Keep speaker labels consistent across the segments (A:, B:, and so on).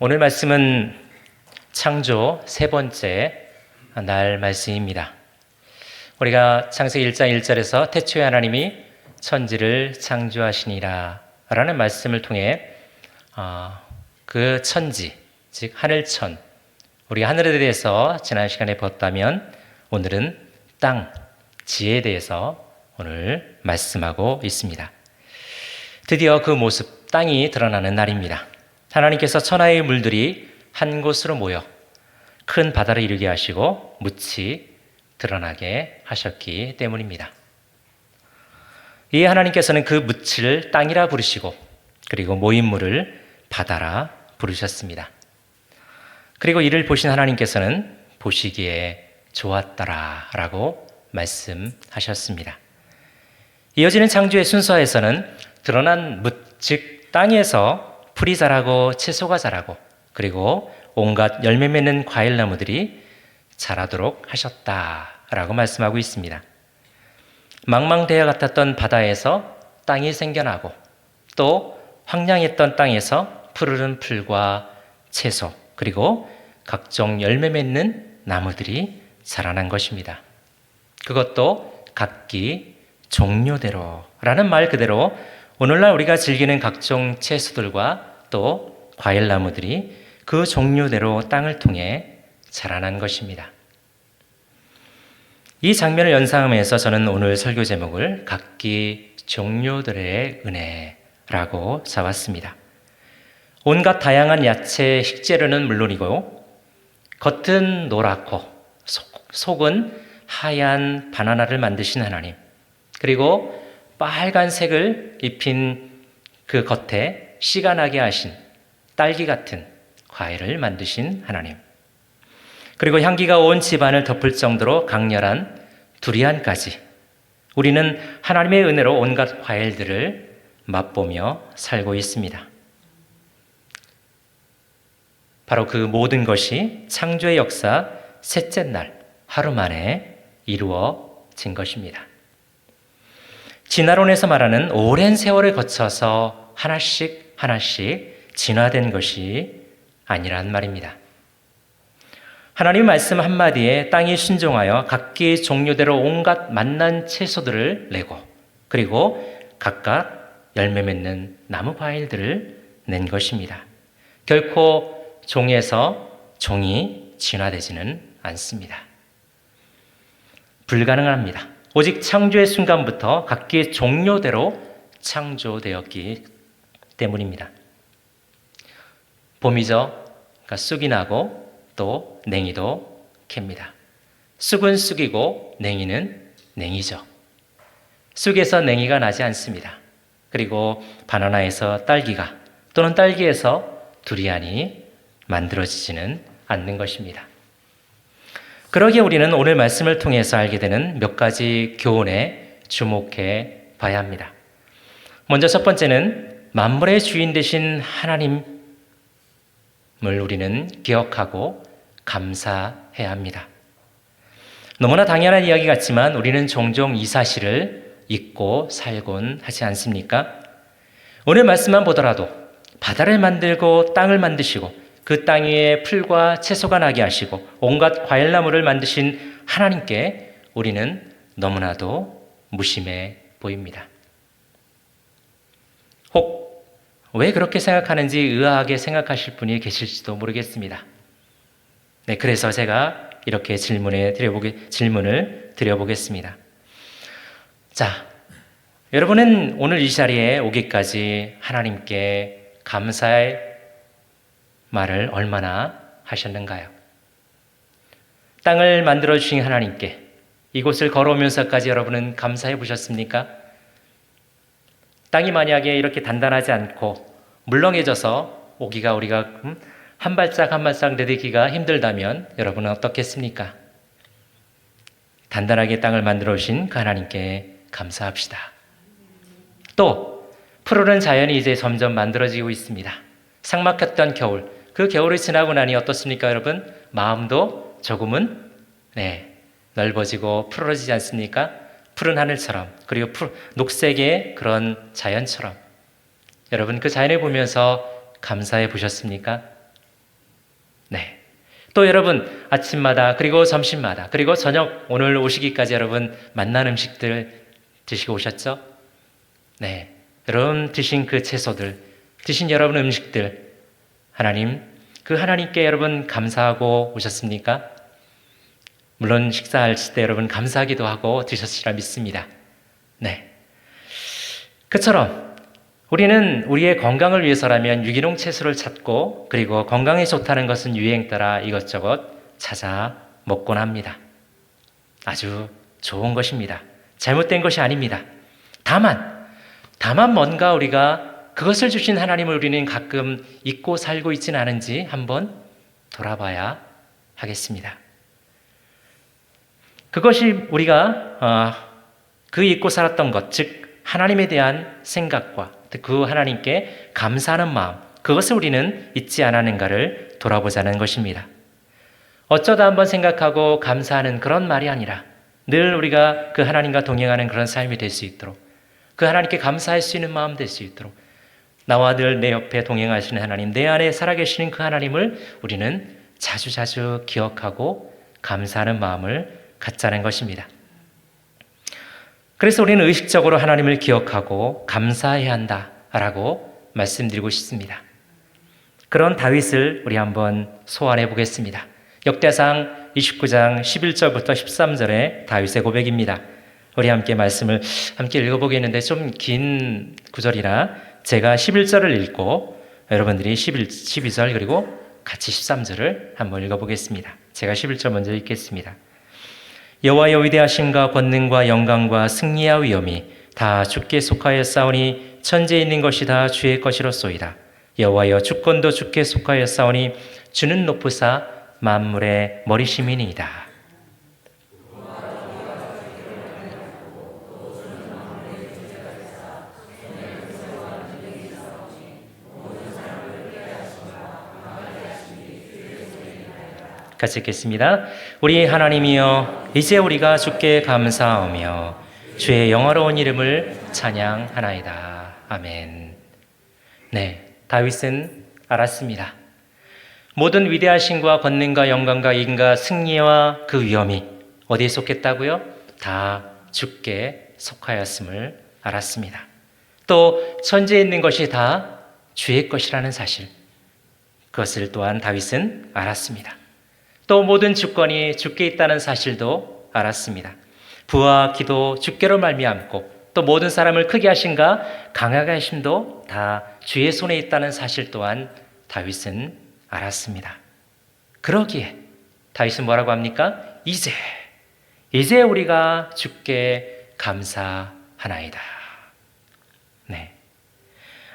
A: 오늘 말씀은 창조 세 번째 날 말씀입니다. 우리가 창세기 1장 1절에서 태초에 하나님이 천지를 창조하시니라 라는 말씀을 통해 그 천지, 즉 하늘천, 우리 하늘에 대해서 지난 시간에 봤다면 오늘은 땅, 지에 대해서 오늘 말씀하고 있습니다. 드디어 그 모습, 땅이 드러나는 날입니다. 하나님께서 천하의 물들이 한 곳으로 모여 큰 바다를 이루게 하시고 묻이 드러나게 하셨기 때문입니다. 이에 하나님께서는 그 묻을 땅이라 부르시고 그리고 모인 물을 바다라 부르셨습니다. 그리고 이를 보신 하나님께서는 보시기에 좋았더라 라고 말씀하셨습니다. 이어지는 창조의 순서에서는 드러난 묻, 즉 땅에서 풀이 자라고 채소가 자라고 그리고 온갖 열매 맺는 과일나무들이 자라도록 하셨다라고 말씀하고 있습니다. 망망대해 같았던 바다에서 땅이 생겨나고 또 황량했던 땅에서 푸르른 풀과 채소 그리고 각종 열매 맺는 나무들이 자라난 것입니다. 그것도 각기 종류대로라는 말 그대로 오늘날 우리가 즐기는 각종 채소들과 또 과일나무들이 그 종류대로 땅을 통해 자라난 것입니다. 이 장면을 연상하면서 저는 오늘 설교 제목을 각기 종류들의 은혜라고 잡았습니다. 온갖 다양한 야채, 식재료는 물론이고 겉은 노랗고 속은 하얀 바나나를 만드신 하나님, 그리고 빨간색을 입힌 그 겉에 씨가 나게 하신 딸기 같은 과일을 만드신 하나님, 그리고 향기가 온 집안을 덮을 정도로 강렬한 두리안까지 우리는 하나님의 은혜로 온갖 과일들을 맛보며 살고 있습니다. 바로 그 모든 것이 창조의 역사 셋째 날 하루 만에 이루어진 것입니다. 진화론에서 말하는 오랜 세월을 거쳐서 하나씩 진화된 것이 아니란 말입니다. 하나님 말씀 한마디에 땅이 순종하여 각기 종류대로 온갖 맛난 채소들을 내고 그리고 각각 열매 맺는 나무 과일들을 낸 것입니다. 결코 종에서 종이 진화되지는 않습니다. 불가능합니다. 오직 창조의 순간부터 각기 종류대로 창조되었기 때문입니다. 봄이죠. 그러니까 쑥이 나고 또 냉이도 캡니다. 쑥은 쑥이고 냉이는 냉이죠. 쑥에서 냉이가 나지 않습니다. 그리고 바나나에서 딸기가 또는 딸기에서 두리안이 만들어지지는 않는 것입니다. 그러기에 우리는 오늘 말씀을 통해서 알게 되는 몇 가지 교훈에 주목해 봐야 합니다. 먼저 첫 번째는 만물의 주인 되신 하나님을 우리는 기억하고 감사해야 합니다. 너무나 당연한 이야기 같지만 우리는 종종 이 사실을 잊고 살곤 하지 않습니까? 오늘 말씀만 보더라도 바다를 만들고 땅을 만드시고 그 땅 위에 풀과 채소가 나게 하시고 온갖 과일나무를 만드신 하나님께 우리는 너무나도 무심해 보입니다. 혹 왜 그렇게 생각하는지 의아하게 생각하실 분이 계실지도 모르겠습니다. 네, 그래서 제가 이렇게 질문을 드려보겠습니다. 자, 여러분은 오늘 이 자리에 오기까지 하나님께 감사의 말을 얼마나 하셨는가요? 땅을 만들어주신 하나님께 이곳을 걸어오면서까지 여러분은 감사해 보셨습니까? 땅이 만약에 이렇게 단단하지 않고 물렁해져서 오기가 우리가 한 발짝 한 발짝 내딛기가 힘들다면 여러분은 어떻겠습니까? 단단하게 땅을 만들어주신 그 하나님께 감사합시다. 또 푸르른 자연이 이제 점점 만들어지고 있습니다. 삭막했던 겨울, 그 겨울이 지나고 나니 어떻습니까, 여러분? 마음도 조금은 넓어지고 푸르러지지 않습니까? 푸른 하늘처럼, 그리고 녹색의 그런 자연처럼. 여러분 그 자연을 보면서 감사해 보셨습니까? 네. 또 여러분 아침마다 그리고 점심마다 그리고 저녁 오늘 오시기까지 여러분 만난 음식들 드시고 오셨죠? 네. 여러분 드신 그 채소들, 드신 여러분 음식들 하나님, 그 하나님께 여러분 감사하고 오셨습니까? 물론 식사하실 때 여러분 감사하기도 하고 드셨으리라 믿습니다. 네. 그처럼 우리는 우리의 건강을 위해서라면 유기농 채소를 찾고 그리고 건강에 좋다는 것은 유행 따라 이것저것 찾아 먹곤 합니다. 아주 좋은 것입니다. 잘못된 것이 아닙니다. 다만 뭔가 우리가 그것을 주신 하나님을 우리는 가끔 잊고 살고 있지는 않은지 한번 돌아봐야 하겠습니다. 그것이 우리가 그 잊고 살았던 것, 즉 하나님에 대한 생각과 그 하나님께 감사하는 마음, 그것을 우리는 잊지 않았는가를 돌아보자는 것입니다. 어쩌다 한번 생각하고 감사하는 그런 말이 아니라 늘 우리가 그 하나님과 동행하는 그런 삶이 될 수 있도록, 그 하나님께 감사할 수 있는 마음 될 수 있도록, 나와 늘 내 옆에 동행하시는 하나님, 내 안에 살아계시는 그 하나님을 우리는 자주자주 기억하고 감사하는 마음을 갖자는 것입니다. 그래서 우리는 의식적으로 하나님을 기억하고 감사해야 한다라고 말씀드리고 싶습니다. 그런 다윗을 우리 한번 소환해 보겠습니다. 역대상 29장 11절부터 13절의 다윗의 고백입니다. 우리 함께 말씀을 함께 읽어보겠는데 좀 긴 구절이라 제가 11절을 읽고 여러분들이 12절 그리고 같이 13절을 한번 읽어보겠습니다. 제가 11절 먼저 읽겠습니다. 여호와의 위대하심과 권능과 영광과 승리와 위엄이 다 주께 속하였사오니 천지에 있는 것이 다 주의 것이로소이다. 여호와여 주권도 주께 속하였사오니 주는 높으사 만물의 머리심이니이다. 같이 읽겠습니다. 우리 하나님이여 이제 우리가 주께 감사하며 주의 영화로운 이름을 찬양하나이다. 아멘. 네, 다윗은 알았습니다. 모든 위대하심과 권능과 영광과 인과 승리와 그 위엄이 어디에 속했다고요? 다 주께 속하였음을 알았습니다. 또 천지에 있는 것이 다 주의 것이라는 사실, 그것을 또한 다윗은 알았습니다. 또 모든 주권이 주께 있다는 사실도 알았습니다. 부와 기도 주께로 말미암고 또 모든 사람을 크게 하신가 강하게 하심도 다 주의 손에 있다는 사실 또한 다윗은 알았습니다. 그러기에 다윗은 뭐라고 합니까? 이제 우리가 주께 감사하나이다. 네,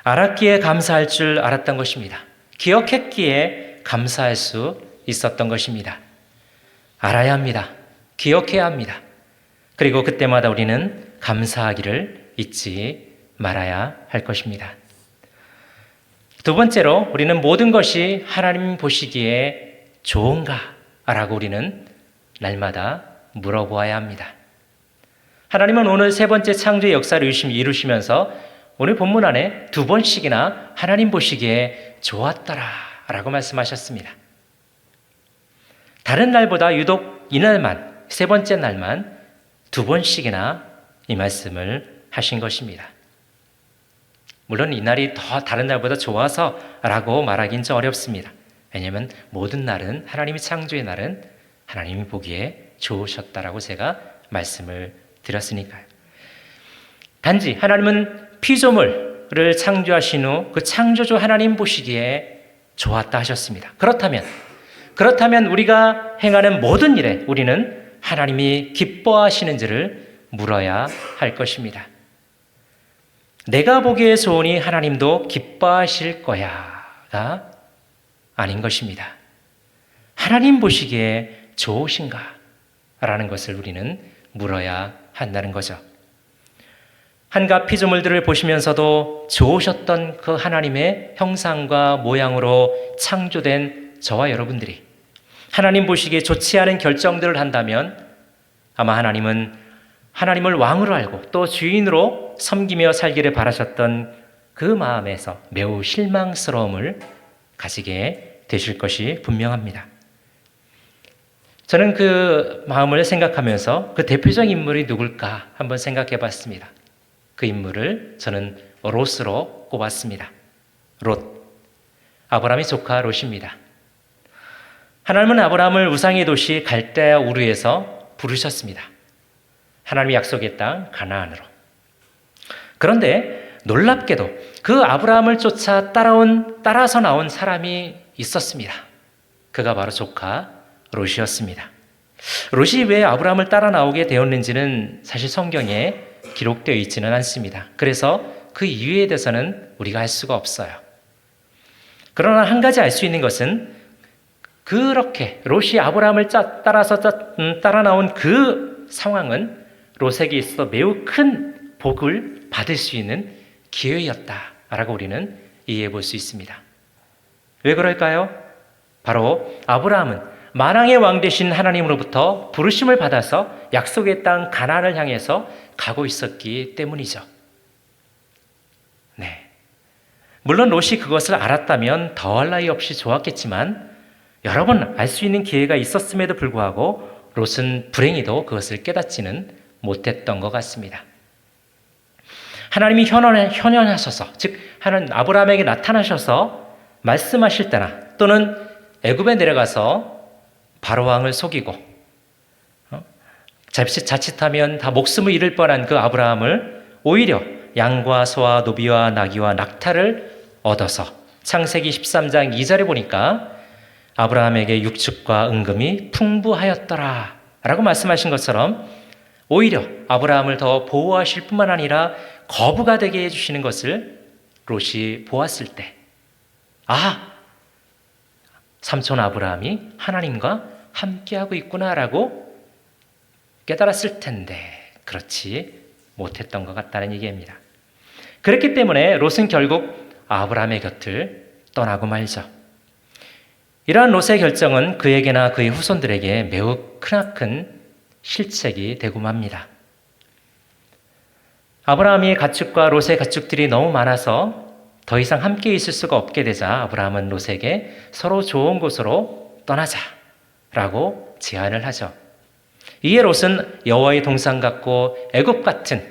A: 알았기에 감사할 줄 알았던 것입니다. 기억했기에 감사할 수 있었던 것입니다. 알아야 합니다. 기억해야 합니다. 그리고 그때마다 우리는 감사하기를 잊지 말아야 할 것입니다. 두 번째로 우리는 모든 것이 하나님 보시기에 좋은가? 라고 우리는 날마다 물어보아야 합니다. 하나님은 오늘 세 번째 창조의 역사를 이루시면서 오늘 본문 안에 두 번씩이나 하나님 보시기에 좋았더라 라고 말씀하셨습니다. 다른 날보다 유독 이날만, 세 번째 날만 두 번씩이나 이 말씀을 하신 것입니다. 물론 이 날이 더 다른 날보다 좋아서 라고 말하기는 좀 어렵습니다. 왜냐하면 모든 날은, 하나님이 창조의 날은 하나님이 보기에 좋으셨다라고 제가 말씀을 드렸으니까요. 단지 하나님은 피조물을 창조하신 후 그 창조주 하나님 보시기에 좋았다 하셨습니다. 그렇다면 우리가 행하는 모든 일에 우리는 하나님이 기뻐하시는지를 물어야 할 것입니다. 내가 보기에 좋으니 하나님도 기뻐하실 거야가 아닌 것입니다. 하나님 보시기에 좋으신가? 라는 것을 우리는 물어야 한다는 거죠. 한갖 피조물들을 보시면서도 좋으셨던 그 하나님의 형상과 모양으로 창조된 저와 여러분들이 하나님 보시기에 좋지 않은 결정들을 한다면 아마 하나님은 하나님을 왕으로 알고 또 주인으로 섬기며 살기를 바라셨던 그 마음에서 매우 실망스러움을 가지게 되실 것이 분명합니다. 저는 그 마음을 생각하면서 그 대표적 인물이 누굴까 한번 생각해 봤습니다. 그 인물을 저는 롯으로 꼽았습니다. 롯. 아브라함의 조카 롯입니다. 하나님은 아브라함을 우상의 도시 갈대아 우르에서 부르셨습니다. 하나님이 약속의 땅 가나안으로. 그런데 놀랍게도 그 아브라함을 쫓아 따라서 나온 사람이 있었습니다. 그가 바로 조카 롯이었습니다. 롯이 왜 아브라함을 따라 나오게 되었는지는 사실 성경에 기록되어 있지는 않습니다. 그래서 그 이유에 대해서는 우리가 알 수가 없어요. 그러나 한 가지 알 수 있는 것은 그렇게 롯이 아브라함을 따라 나온 그 상황은 롯에게 있어 매우 큰 복을 받을 수 있는 기회였다라고 우리는 이해해 볼 수 있습니다. 왜 그럴까요? 바로 아브라함은 만왕의 왕 되신 하나님으로부터 부르심을 받아서 약속의 땅 가나안을 향해서 가고 있었기 때문이죠. 네. 물론 롯이 그것을 알았다면 더할 나위 없이 좋았겠지만 여러 번 알 수 있는 기회가 있었음에도 불구하고 롯은 불행히도 그것을 깨닫지는 못했던 것 같습니다. 하나님이 현현하셔서, 즉 하나님 아브라함에게 나타나셔서 말씀하실 때나 또는 애굽에 내려가서 바로 왕을 속이고 자칫하면 다 목숨을 잃을 뻔한 그 아브라함을 오히려 양과 소와 노비와 나귀와 낙타를 얻어서 창세기 13장 2절에 보니까 아브라함에게 육축과 은금이 풍부하였더라 라고 말씀하신 것처럼 오히려 아브라함을 더 보호하실 뿐만 아니라 거부가 되게 해주시는 것을 롯이 보았을 때, 삼촌 아브라함이 하나님과 함께하고 있구나라고 깨달았을 텐데 그렇지 못했던 것 같다는 얘기입니다. 그렇기 때문에 롯은 결국 아브라함의 곁을 떠나고 말죠. 이러한 롯의 결정은 그에게나 그의 후손들에게 매우 크나큰 실책이 되고 맙니다. 아브라함의 가축과 롯의 가축들이 너무 많아서 더 이상 함께 있을 수가 없게 되자 아브라함은 롯에게 서로 좋은 곳으로 떠나자라고 제안을 하죠. 이에 롯은 여호와의 동산 같고 애굽 같은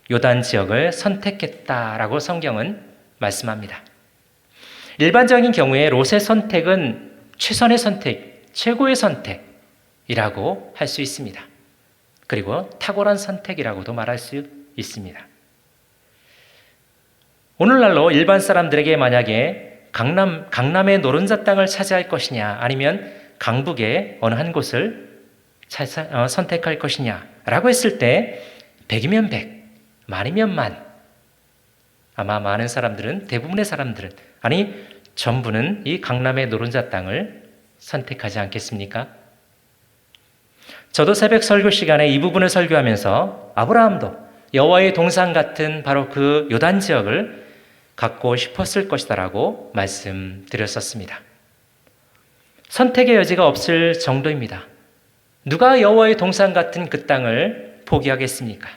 A: 요단 지역을 선택했다라고 성경은 말씀합니다. 일반적인 경우에 롯의 선택은 최선의 선택, 최고의 선택이라고 할 수 있습니다. 그리고 탁월한 선택이라고도 말할 수 있습니다. 오늘날로 일반 사람들에게 만약에 강남의 노른자 땅을 차지할 것이냐 아니면 강북의 어느 한 곳을 선택할 것이냐라고 했을 때 100이면 100, 만이면 만. 아마 많은 사람들은, 대부분의 사람들은, 아니 전부는 이 강남의 노른자 땅을 선택하지 않겠습니까? 저도 새벽 설교 시간에 이 부분을 설교하면서 아브라함도 여호와의 동산 같은 바로 그 요단 지역을 갖고 싶었을 것이다라고 말씀드렸었습니다. 선택의 여지가 없을 정도입니다. 누가 여호와의 동산 같은 그 땅을 포기하겠습니까?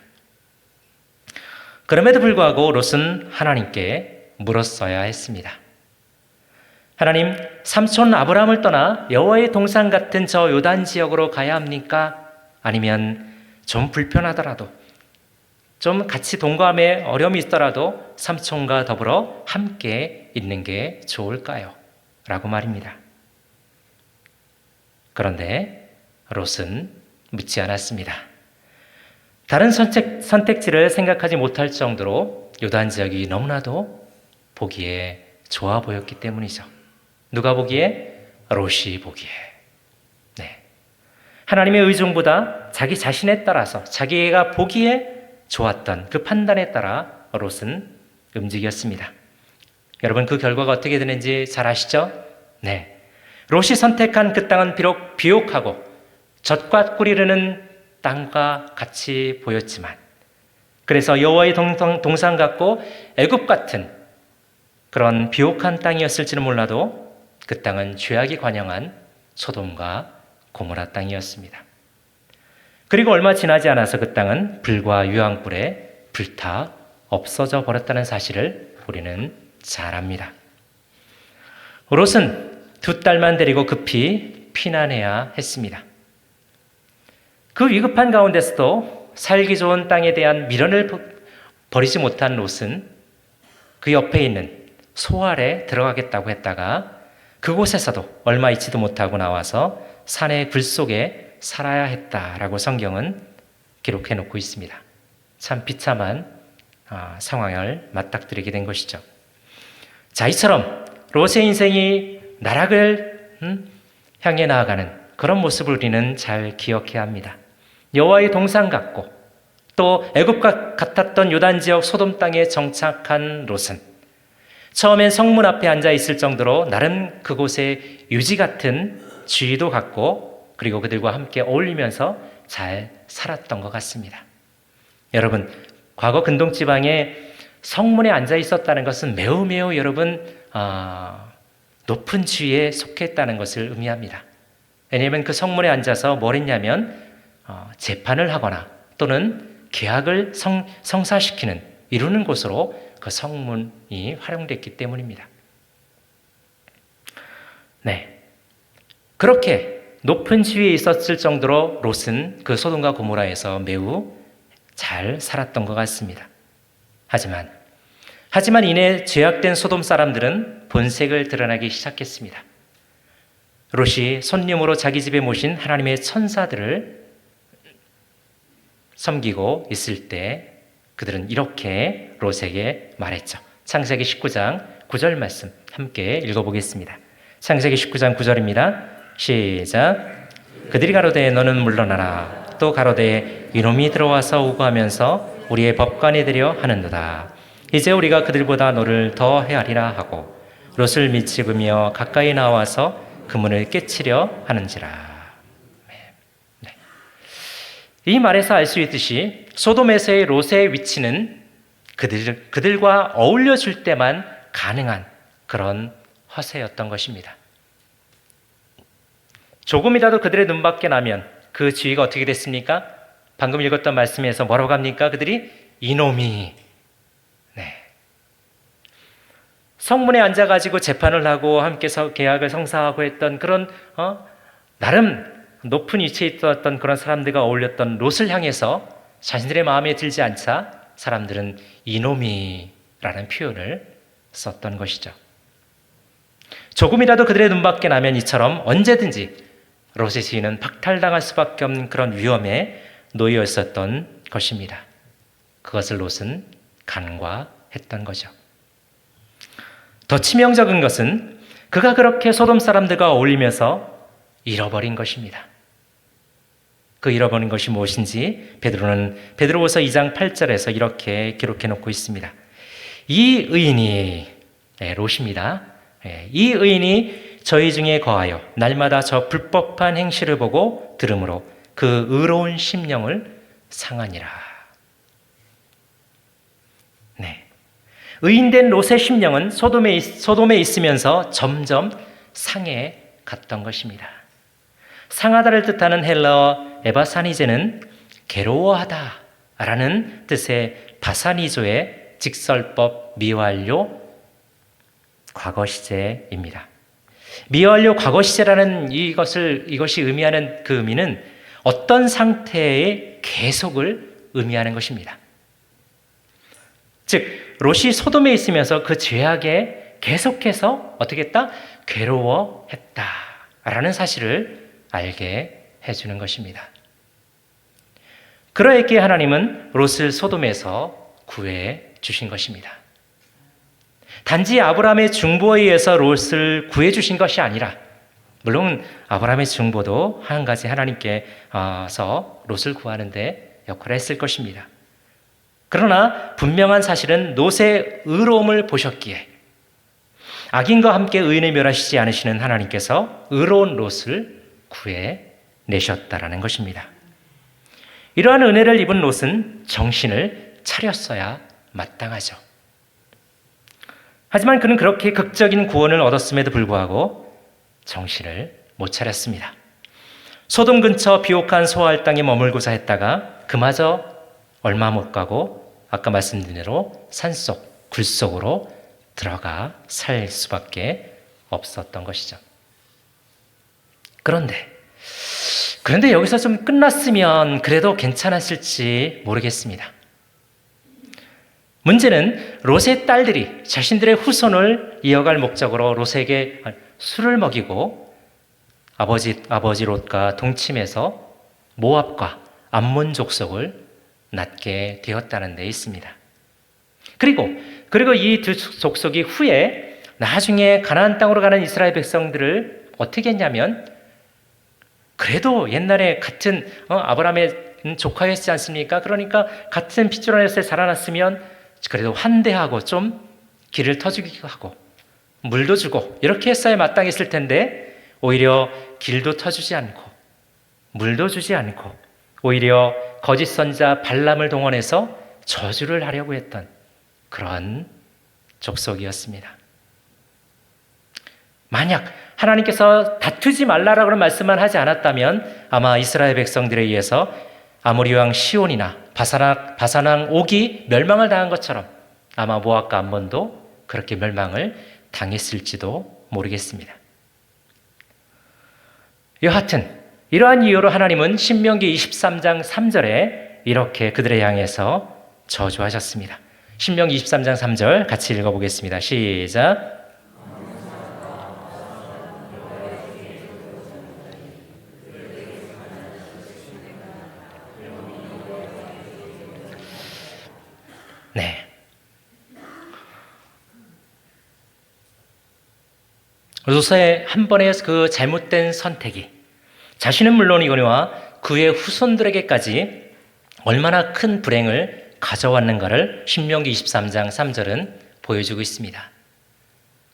A: 그럼에도 불구하고 롯은 하나님께 물었어야 했습니다. 하나님, 삼촌 아브라함을 떠나 여호와의 동산 같은 저 요단 지역으로 가야 합니까? 아니면 좀 불편하더라도 좀 같이 동거함에 어려움이 있더라도 삼촌과 더불어 함께 있는 게 좋을까요? 라고 말입니다. 그런데 롯은 묻지 않았습니다. 다른 선택지를 생각하지 못할 정도로 요단 지역이 너무나도 보기에 좋아 보였기 때문이죠. 누가 보기에? 롯이 보기에. 네. 하나님의 의중보다 자기 자신에 따라서 자기가 보기에 좋았던 그 판단에 따라 롯은 움직였습니다. 여러분 그 결과가 어떻게 되는지 잘 아시죠? 네. 롯이 선택한 그 땅은 비록 비옥하고 젖과 꿀이 흐르는 땅과 같이 보였지만 그래서 여호와의 동산 같고 애굽 같은 그런 비옥한 땅이었을지는 몰라도 그 땅은 죄악이 관영한 소돔과 고모라 땅이었습니다. 그리고 얼마 지나지 않아서 그 땅은 불과 유황불에 불타 없어져 버렸다는 사실을 우리는 잘 압니다. 롯은 두 딸만 데리고 급히 피난해야 했습니다. 그 위급한 가운데서도 살기 좋은 땅에 대한 미련을 버리지 못한 롯은 그 옆에 있는 소알에 들어가겠다고 했다가 그곳에서도 얼마 있지도 못하고 나와서 산의 굴 속에 살아야 했다라고 성경은 기록해 놓고 있습니다. 참 비참한 상황을 맞닥뜨리게 된 것이죠. 자, 이처럼 롯의 인생이 나락을 향해 나아가는 그런 모습을 우리는 잘 기억해야 합니다. 여호와의 동상 같고 또 애굽과 같았던 요단 지역 소돔 땅에 정착한 롯은 처음엔 성문 앞에 앉아 있을 정도로 나름 그곳에 유지 같은 지위도 갖고 그리고 그들과 함께 어울리면서 잘 살았던 것 같습니다. 여러분, 과거 근동지방에 성문에 앉아 있었다는 것은 매우 여러분 높은 지위에 속했다는 것을 의미합니다. 왜냐하면 그 성문에 앉아서 뭘 했냐면 재판을 하거나 또는 계약을 성사시키는 이루는 곳으로 그 성문이 활용됐기 때문입니다. 네, 그렇게 높은 지위에 있었을 정도로 롯은 그 소돔과 고모라에서 매우 잘 살았던 것 같습니다. 하지만 이내 죄악된 소돔 사람들은 본색을 드러내기 시작했습니다. 롯이 손님으로 자기 집에 모신 하나님의 천사들을 섬기고 있을 때 그들은 이렇게 롯에게 말했죠. 창세기 19장 9절 말씀 함께 읽어보겠습니다. 창세기 19장 9절입니다. 시작. 그들이 가로되 너는 물러나라. 또 가로되 이놈이 들어와서 우고하면서 우리의 법관이 되려 하는도다. 이제 우리가 그들보다 너를 더 헤아리라 하고 롯을 미치으며 가까이 나와서 그 문을 깨치려 하는지라. 이 말에서 알 수 있듯이 소돔에서의 롯의 위치는 그들과 어울려 줄 때만 가능한 그런 허세였던 것입니다. 조금이라도 그들의 눈밖에 나면 그 지위가 어떻게 됐습니까? 방금 읽었던 말씀에서 뭐라고 합니까? 그들이 이놈이 성문에 앉아가지고 재판을 하고 함께 계약을 성사하고 했던 그런 나름 높은 위치에 있었던 그런 사람들과 어울렸던 롯을 향해서 자신들의 마음에 들지 않자 사람들은 이놈이라는 표현을 썼던 것이죠. 조금이라도 그들의 눈밖에 나면 이처럼 언제든지 롯의 지위는 박탈당할 수밖에 없는 그런 위험에 놓여 있었던 것입니다. 그것을 롯은 간과했던 거죠. 더 치명적인 것은 그가 그렇게 소돔 사람들과 어울리면서 잃어버린 것입니다. 그 잃어버린 것이 무엇인지 베드로는 베드로후서 2장 8절에서 이렇게 기록해 놓고 있습니다. 이 의인이 롯입니다. 이 의인이 저희 중에 거하여 날마다 저 불법한 행실을 보고 들음으로 그 의로운 심령을 상하니라. 네, 의인된 롯의 심령은 소돔에 있으면서 점점 상해 갔던 것입니다. 상하다를 뜻하는 헬라어 에바사니제는 괴로워하다라는 뜻의 바사니조의 직설법 미완료 과거 시제입니다. 미완료 과거 시제라는 이것이 의미하는 그 의미는 어떤 상태의 계속을 의미하는 것입니다. 즉 롯이 소돔에 있으면서 그 죄악에 계속해서 어떻게 했다? 괴로워했다라는 사실을 알게 해주는 것입니다. 그러했기에 하나님은 롯을 소돔에서 구해 주신 것입니다. 단지 아브라함의 중보에 의해서 롯을 구해 주신 것이 아니라 물론 아브라함의 중보도 한 가지 하나님께서 롯을 구하는 데 역할을 했을 것입니다. 그러나 분명한 사실은 롯의 의로움을 보셨기에 악인과 함께 의인을 멸하시지 않으시는 하나님께서 의로운 롯을 구해내셨다라는 것입니다. 이러한 은혜를 입은 롯은 정신을 차렸어야 마땅하죠. 하지만 그는 그렇게 극적인 구원을 얻었음에도 불구하고 정신을 못 차렸습니다. 소돔 근처 비옥한 소알 땅에 머물고자 했다가 그마저 얼마 못 가고 아까 말씀드린 대로 산속, 굴 속으로 들어가 살 수밖에 없었던 것이죠. 그런데 여기서 좀 끝났으면 그래도 괜찮았을지 모르겠습니다. 문제는 롯의 딸들이 자신들의 후손을 이어갈 목적으로 롯에게 술을 먹이고 아버지 롯과 동침해서 모압과 암몬 족속을 낳게 되었다는 데 있습니다. 그리고 이 두 족속이 후에 나중에 가나안 땅으로 가는 이스라엘 백성들을 어떻게 했냐면, 그래도 옛날에 같은 아브라함의 조카였지 않습니까? 그러니까 같은 핏줄안에서 자라났으면 그래도 환대하고 좀 길을 터주기도 하고 물도 주고 이렇게 했어야 마땅했을 텐데, 오히려 길도 터주지 않고 물도 주지 않고 오히려 거짓 선자 발람을 동원해서 저주를 하려고 했던 그런 족속이었습니다. 만약 하나님께서 다투지 말라라고 말씀만 하지 않았다면 아마 이스라엘 백성들에 의해서 아모리 왕 시온이나 바산 왕 옥이 멸망을 당한 것처럼 아마 모압과 암몬도 그렇게 멸망을 당했을지도 모르겠습니다. 여하튼 이러한 이유로 하나님은 신명기 23장 3절에 이렇게 그들을 향해서 저주하셨습니다. 신명기 23장 3절 같이 읽어보겠습니다. 시작. 네. 롯의 한 번의 그 잘못된 선택이 자신은 물론이거니와 그의 후손들에게까지 얼마나 큰 불행을 가져왔는가를 신명기 23장 3절은 보여주고 있습니다.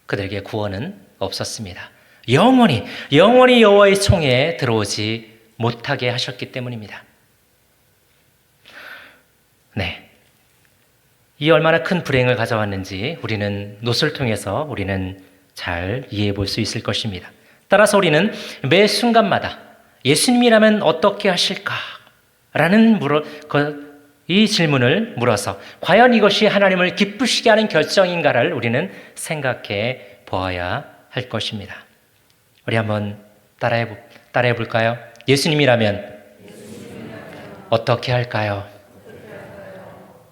A: 그들에게 구원은 없었습니다. 영원히 여호와의 총회에 들어오지 못하게 하셨기 때문입니다. 네. 이 얼마나 큰 불행을 가져왔는지 우리는 롯을 통해서 우리는 잘 이해해 볼 수 있을 것입니다. 따라서 우리는 매 순간마다 예수님이라면 어떻게 하실까? 라는 이 질문을 물어서 과연 이것이 하나님을 기쁘시게 하는 결정인가를 우리는 생각해 보아야 할 것입니다. 우리 한번 따라해 볼까요? 예수님이라면 어떻게 할까요?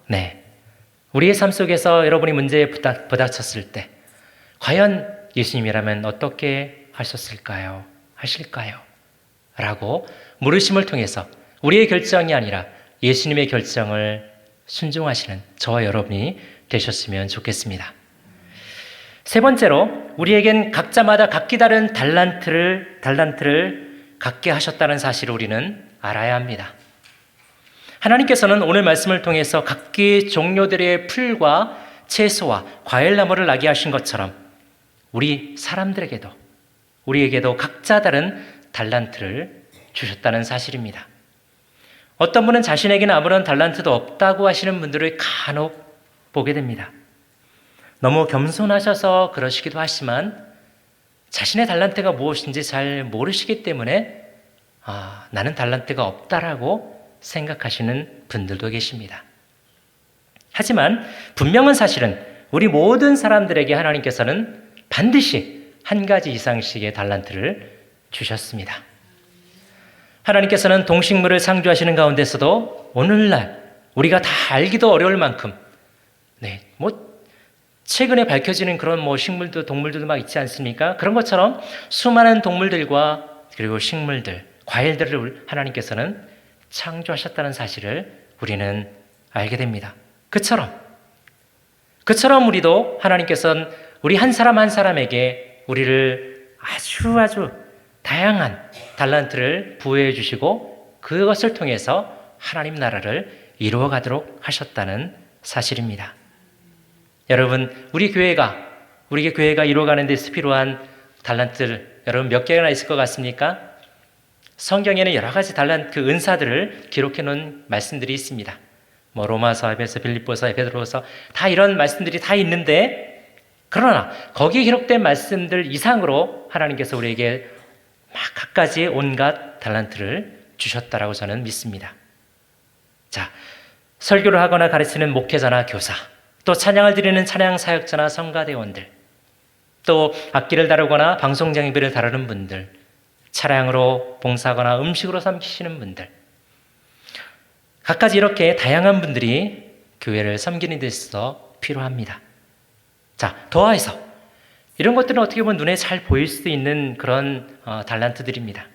A: 네. 우리의 삶 속에서 여러분이 문제에 부닥쳤을 때 과연 예수님이라면 어떻게 하셨을까요? 하실까요? 라고 물으심을 통해서 우리의 결정이 아니라 예수님의 결정을 순종하시는 저와 여러분이 되셨으면 좋겠습니다. 세 번째로 우리에겐 각자마다 각기 다른 달란트를 갖게 하셨다는 사실을 우리는 알아야 합니다. 하나님께서는 오늘 말씀을 통해서 각기 종류들의 풀과 채소와 과일나무를 나게 하신 것처럼 우리 사람들에게도 우리에게도 각자 다른 달란트를 주셨다는 사실입니다. 어떤 분은 자신에게는 아무런 달란트도 없다고 하시는 분들을 간혹 보게 됩니다. 너무 겸손하셔서 그러시기도 하지만 자신의 달란트가 무엇인지 잘 모르시기 때문에 나는 달란트가 없다라고 생각하시는 분들도 계십니다. 하지만 분명한 사실은 우리 모든 사람들에게 하나님께서는 반드시 한 가지 이상씩의 달란트를 주셨습니다. 하나님께서는 동식물을 창조하시는 가운데서도 오늘날 우리가 다 알기도 어려울 만큼 최근에 밝혀지는 그런 식물도 동물들도 막 있지 않습니까? 그런 것처럼 수많은 동물들과 그리고 식물들, 과일들을 하나님께서는 창조하셨다는 사실을 우리는 알게 됩니다. 그처럼 우리도 하나님께서는 우리 한 사람 한 사람에게 우리를 아주 다양한 달란트를 부여해 주시고 그것을 통해서 하나님 나라를 이루어가도록 하셨다는 사실입니다. 여러분, 우리 교회가 이루어가는 데서 필요한 달란트들 여러분 몇 개나 있을 것 같습니까? 성경에는 여러 가지 은사들을 기록해 놓은 말씀들이 있습니다. 로마서, 에베소, 빌립보서, 베드로서 다 이런 말씀들이 다 있는데, 그러나 거기에 기록된 말씀들 이상으로 하나님께서 우리에게 각가지 온갖 달란트를 주셨다라고 저는 믿습니다. 자, 설교를 하거나 가르치는 목회자나 교사, 또 찬양을 드리는 찬양 사역자나 성가대원들, 또 악기를 다루거나 방송 장비를 다루는 분들, 차량으로 봉사하거나 음식으로 섬기시는 분들, 갖가지 이렇게 다양한 분들이 교회를 섬기는 데 있어서 필요합니다. 자, 더해서 이런 것들은 어떻게 보면 눈에 잘 보일 수도 있는 그런 달란트들입니다.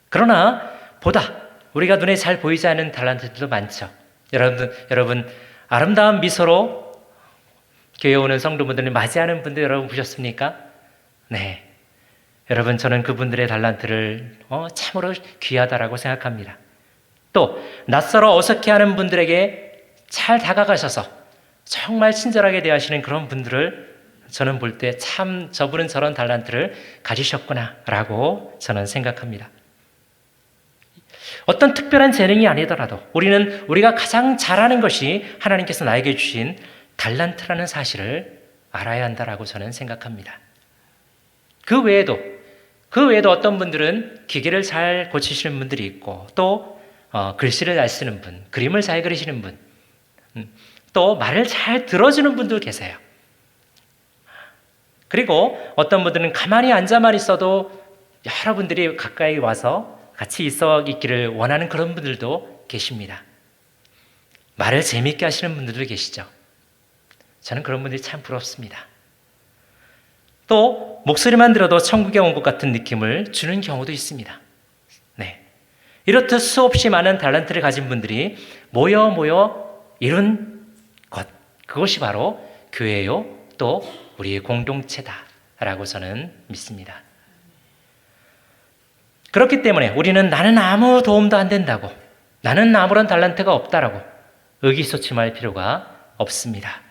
A: 그러나 보다 우리가 눈에 잘 보이지 않는 달란트들도 많죠. 여러분 아름다운 미소로 교회에 오는 성도분들을 맞이하는 분들 여러분 보셨습니까? 네. 여러분 저는 그분들의 달란트를 참으로 귀하다라고 생각합니다. 또 낯설어 어색해하는 분들에게 잘 다가가셔서 정말 친절하게 대하시는 그런 분들을 저는 볼 때 참 저분은 저런 달란트를 가지셨구나라고 저는 생각합니다. 어떤 특별한 재능이 아니더라도 우리가 가장 잘하는 것이 하나님께서 나에게 주신 달란트라는 사실을 알아야 한다라고 저는 생각합니다. 그 외에도 어떤 분들은 기계를 잘 고치시는 분들이 있고 또 글씨를 잘 쓰는 분, 그림을 잘 그리시는 분, 또 말을 잘 들어주는 분도 계세요. 그리고 어떤 분들은 가만히 앉아만 있어도 여러분들이 가까이 와서 같이 있어 있기를 원하는 그런 분들도 계십니다. 말을 재미있게 하시는 분들도 계시죠. 저는 그런 분들이 참 부럽습니다. 또 목소리만 들어도 천국에 온 것 같은 느낌을 주는 경우도 있습니다. 네. 이렇듯 수없이 많은 달란트를 가진 분들이 모여 이룬 것, 그것이 바로 교회요, 또 우리의 공동체다라고 저는 믿습니다. 그렇기 때문에 우리는 나는 아무 도움도 안 된다고, 나는 아무런 달란트가 없다라고 의기소침할 필요가 없습니다.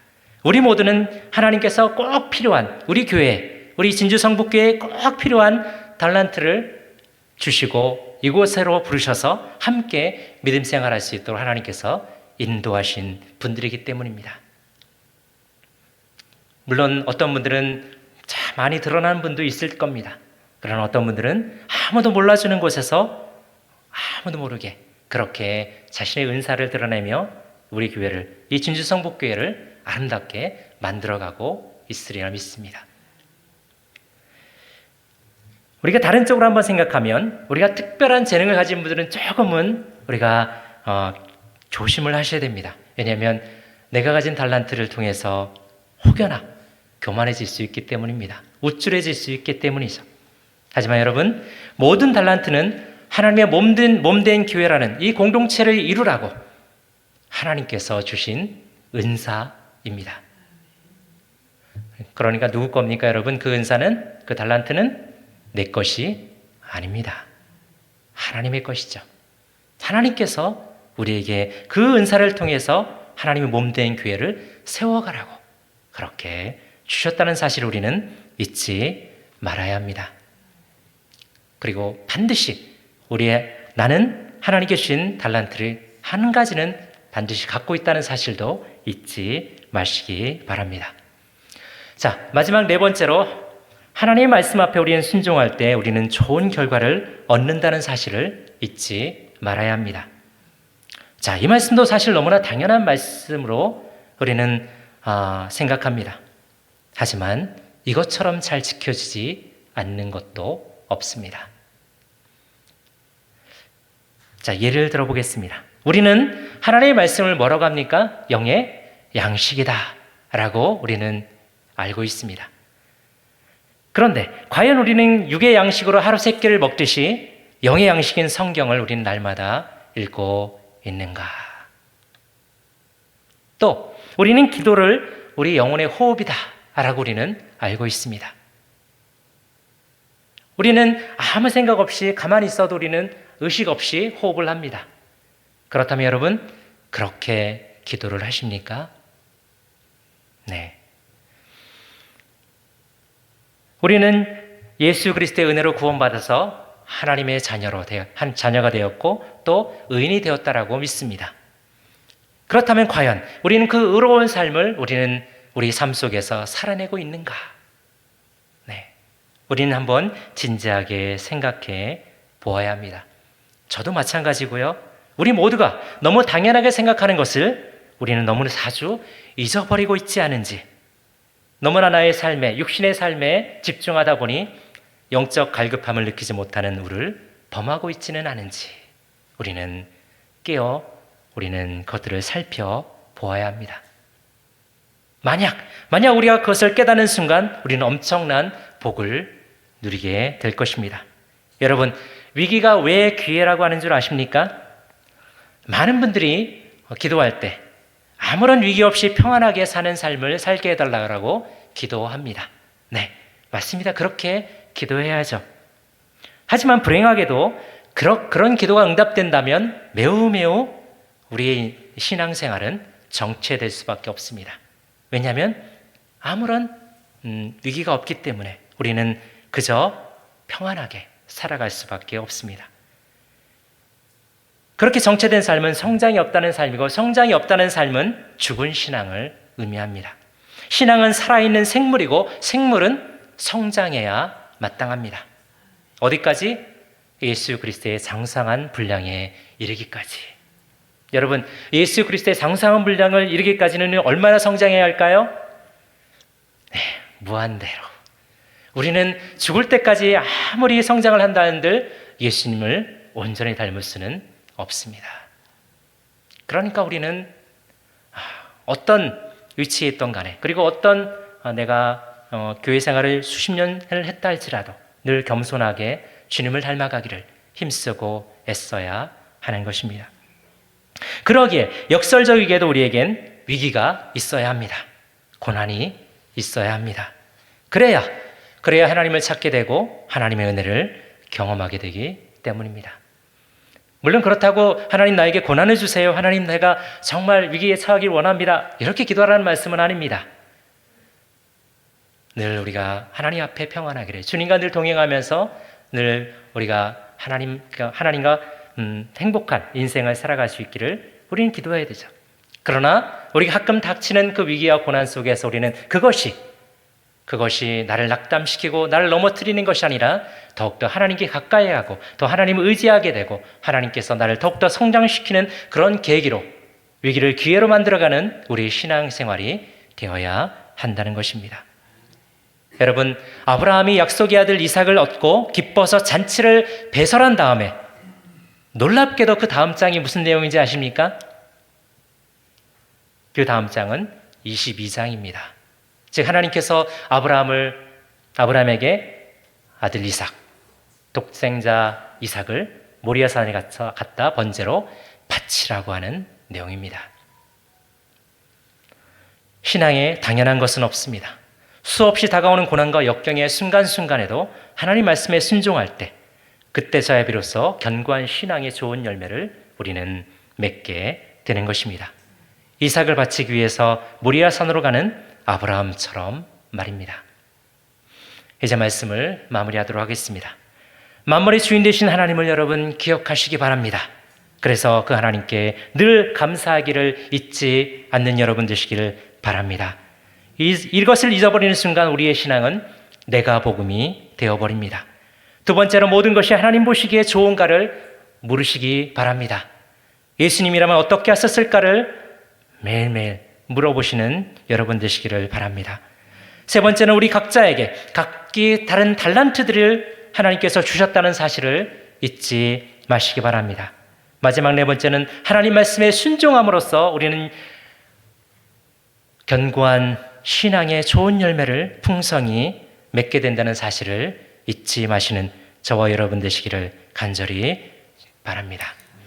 A: 우리 모두는 하나님께서 꼭 필요한 우리 교회, 우리 진주성북교회에 꼭 필요한 달란트를 주시고 이곳으로 부르셔서 함께 믿음 생활할 수 있도록 하나님께서 인도하신 분들이기 때문입니다. 물론 어떤 분들은 참 많이 드러나는 분도 있을 겁니다. 그러나 어떤 분들은 아무도 몰라주는 곳에서 아무도 모르게 그렇게 자신의 은사를 드러내며 우리 교회를, 이 진주성북교회를 아름답게 만들어가고 있으리라 믿습니다. 우리가 다른 쪽으로 한번 생각하면 우리가 특별한 재능을 가진 분들은 조금은 우리가 조심을 하셔야 됩니다. 왜냐하면 내가 가진 달란트를 통해서 혹여나 교만해질 수 있기 때문입니다. 우쭐해질 수 있기 때문이죠. 하지만 여러분, 모든 달란트는 하나님의 몸된 교회라는 이 공동체를 이루라고 하나님께서 주신 은사입니다. 그러니까 누구 겁니까 여러분? 그 은사는, 그 달란트는 내 것이 아닙니다. 하나님의 것이죠. 하나님께서 우리에게 그 은사를 통해서 하나님의 몸된 교회를 세워가라고 그렇게 주셨다는 사실을 우리는 잊지 말아야 합니다. 그리고 반드시 나는 하나님께 주신 달란트를 한 가지는 반드시 갖고 있다는 사실도 잊지 마시기 바랍니다. 자, 마지막 네 번째로 하나님의 말씀 앞에 우리는 순종할 때 우리는 좋은 결과를 얻는다는 사실을 잊지 말아야 합니다. 자, 이 말씀도 사실 너무나 당연한 말씀으로 우리는 생각합니다. 하지만 이것처럼 잘 지켜지지 않는 것도 없습니다. 자, 예를 들어보겠습니다. 우리는 하나님의 말씀을 뭐라고 합니까? 영의 양식이다 라고 우리는 알고 있습니다. 그런데 과연 우리는 육의 양식으로 하루 3끼를 먹듯이 영의 양식인 성경을 우리는 날마다 읽고 있는가? 또 우리는 기도를 우리 영혼의 호흡이다 라고 우리는 알고 있습니다. 우리는 아무 생각 없이 가만히 있어도 우리는 의식 없이 호흡을 합니다. 그렇다면 여러분, 그렇게 기도를 하십니까? 네. 우리는 예수 그리스도의 은혜로 구원받아서 하나님의 자녀가 되었고 또 의인이 되었다라고 믿습니다. 그렇다면 과연 우리는 그 의로운 삶을 우리는 우리 삶 속에서 살아내고 있는가? 네. 우리는 한번 진지하게 생각해 보아야 합니다. 저도 마찬가지고요. 우리 모두가 너무 당연하게 생각하는 것을 우리는 너무나 자주 잊어버리고 있지 않은지, 너무나 나의 삶에, 육신의 삶에 집중하다 보니 영적 갈급함을 느끼지 못하는 우리를 범하고 있지는 않은지 우리는 우리는 그것들을 살펴보아야 합니다. 만약 우리가 그것을 깨닫는 순간 우리는 엄청난 복을 누리게 될 것입니다. 여러분, 위기가 왜 기회라고 하는 줄 아십니까? 많은 분들이 기도할 때 아무런 위기 없이 평안하게 사는 삶을 살게 해달라고 기도합니다. 네, 맞습니다. 그렇게 기도해야죠. 하지만 불행하게도 그런 기도가 응답된다면 매우 우리의 신앙생활은 정체될 수밖에 없습니다. 왜냐하면 아무런 위기가 없기 때문에 우리는 그저 평안하게 살아갈 수밖에 없습니다. 그렇게 정체된 삶은 성장이 없다는 삶이고, 성장이 없다는 삶은 죽은 신앙을 의미합니다. 신앙은 살아있는 생물이고 생물은 성장해야 마땅합니다. 어디까지? 예수 그리스도의 장성한 분량에 이르기까지. 여러분, 예수 그리스도의 장성한 분량을 이르기까지는 얼마나 성장해야 할까요? 네, 무한대로. 우리는 죽을 때까지 아무리 성장을 한다 한들 예수님을 온전히 닮을 수는 없습니다. 그러니까 우리는 어떤 위치에 있던 간에, 그리고 어떤 내가 교회 생활을 수십 년을 했다 할지라도 늘 겸손하게 주님을 닮아가기를 힘쓰고 애써야 하는 것입니다. 그러기에 역설적이게도 우리에겐 위기가 있어야 합니다. 고난이 있어야 합니다. 그래야 하나님을 찾게 되고 하나님의 은혜를 경험하게 되기 때문입니다. 물론 그렇다고 하나님 나에게 고난을 주세요, 하나님 내가 정말 위기에 처하길 원합니다, 이렇게 기도하라는 말씀은 아닙니다. 늘 우리가 하나님 앞에 평안하기를, 주님과 늘 동행하면서 늘 우리가 하나님과 행복한 인생을 살아갈 수 있기를 우리는 기도해야 되죠. 그러나 우리가 가끔 닥치는 그 위기와 고난 속에서 우리는 그것이 나를 낙담시키고 나를 넘어뜨리는 것이 아니라 더욱더 하나님께 가까이 하고 더 하나님을 의지하게 되고 하나님께서 나를 더욱더 성장시키는 그런 계기로, 위기를 기회로 만들어가는 우리 신앙생활이 되어야 한다는 것입니다. 여러분, 아브라함이 약속의 아들 이삭을 얻고 기뻐서 잔치를 배설한 다음에 놀랍게도 그 다음 장이 무슨 내용인지 아십니까? 그 다음 장은 22장입니다. 즉 하나님께서 아브라함에게 아들 이삭, 독생자 이삭을 모리아산에 갖다 번제로 바치라고 하는 내용입니다. 신앙에 당연한 것은 없습니다. 수없이 다가오는 고난과 역경의 순간순간에도 하나님 말씀에 순종할 때, 그때서야 비로소 견고한 신앙의 좋은 열매를 우리는 맺게 되는 것입니다. 이삭을 바치기 위해서 모리아산으로 가는 아브라함처럼 말입니다. 이제 말씀을 마무리하도록 하겠습니다. 만물의 주인 되신 하나님을 여러분 기억하시기 바랍니다. 그래서 그 하나님께 늘 감사하기를 잊지 않는 여러분 되시기를 바랍니다. 이것을 잊어버리는 순간 우리의 신앙은 내가 복음이 되어버립니다. 두 번째로, 모든 것이 하나님 보시기에 좋은가를 물으시기 바랍니다. 예수님이라면 어떻게 하셨을까를 매일매일 물어보시는 여러분 되시기를 바랍니다. 세 번째는 우리 각자에게 각기 다른 달란트들을 하나님께서 주셨다는 사실을 잊지 마시기 바랍니다. 마지막 네 번째는 하나님 말씀에 순종함으로써 우리는 견고한 신앙의 좋은 열매를 풍성히 맺게 된다는 사실을 잊지 마시는 저와 여러분 되시기를 간절히 바랍니다.